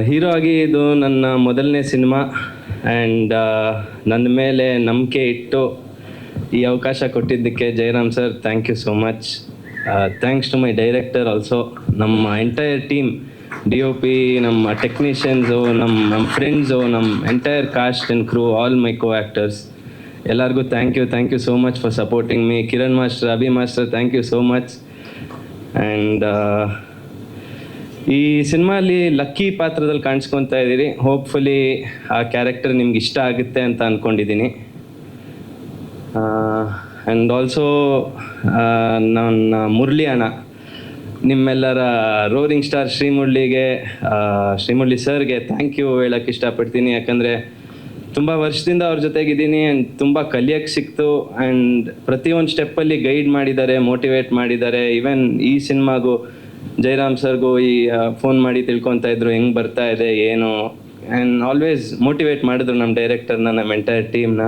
Hero ಆಗಿ ಇದು ನನ್ನ ಮೊದಲನೇ ಸಿನಿಮಾ ಆ್ಯಂಡ್ ನನ್ನ ಮೇಲೆ ನಂಬಿಕೆ ಇಟ್ಟು ಈ ಅವಕಾಶ ಕೊಟ್ಟಿದ್ದಕ್ಕೆ Jayaram sir thank you so much. Thanks to my director also, ನಮ್ಮ ಎಂಟೈರ್ ಟೀಮ್, DOP, ನಮ್ಮ ಟೆಕ್ನಿಷಿಯನ್ಸು, ನಮ್ಮ ಫ್ರೆಂಡ್ಸು, ನಮ್ಮ entire cast and crew, all my co actors, ಎಲ್ಲರಿಗೂ thank you so much for supporting me. Kiran master, Abhi master, thank you so much. And ಈ ಸಿನಿಮಾಲಿ lucky ಪಾತ್ರದಲ್ಲಿ ಕಾಣಿಸ್ಕೊತಾ ಇದ್ದೀರಿ. Hopefully ಆ ಕ್ಯಾರೆಕ್ಟರ್ ನಿಮ್ಗೆ ಇಷ್ಟ ಆಗುತ್ತೆ ಅಂತ ಅಂದ್ಕೊಂಡಿದ್ದೀನಿ. ಆ್ಯಂಡ್ ಆಲ್ಸೋ ನನ್ನ ಮುರಳಿ ಅಣ್ಣ, ನಿಮ್ಮೆಲ್ಲರ ರೋರಿಂಗ್ ಸ್ಟಾರ್ ಶ್ರೀಮುರಳಿ ಸರ್ಗೆ ಥ್ಯಾಂಕ್ ಯು ಹೇಳೋಕ್ಕೆ ಇಷ್ಟಪಡ್ತೀನಿ. ಯಾಕಂದರೆ ತುಂಬ ವರ್ಷದಿಂದ ಅವ್ರ ಜೊತೆಗಿದ್ದೀನಿ ಆ್ಯಂಡ್ ತುಂಬ ಕಲಿಯೋಕ್ಕೆ ಸಿಕ್ತು. ಆ್ಯಂಡ್ ಪ್ರತಿಯೊಂದು ಸ್ಟೆಪ್ಪಲ್ಲಿ ಗೈಡ್ ಮಾಡಿದ್ದಾರೆ, ಮೋಟಿವೇಟ್ ಮಾಡಿದ್ದಾರೆ. ಈವನ್ ಈ ಸಿನಿಮಾಗೂ ಜಯರಾಮ್ ಸರ್ಗೂ ಫೋನ್ ಮಾಡಿ ತಿಳ್ಕೊತಾ ಇದ್ರು ಹೆಂಗೆ ಬರ್ತಾ ಇದೆ ಏನು, ಆ್ಯಂಡ್ ಆಲ್ವೇಸ್ ಮೋಟಿವೇಟ್ ಮಾಡಿದ್ರು ನಮ್ಮ ಡೈರೆಕ್ಟರ್ನ, ನಮ್ಮ ಎಂಟೈರ್ ಟೀಮ್ನ.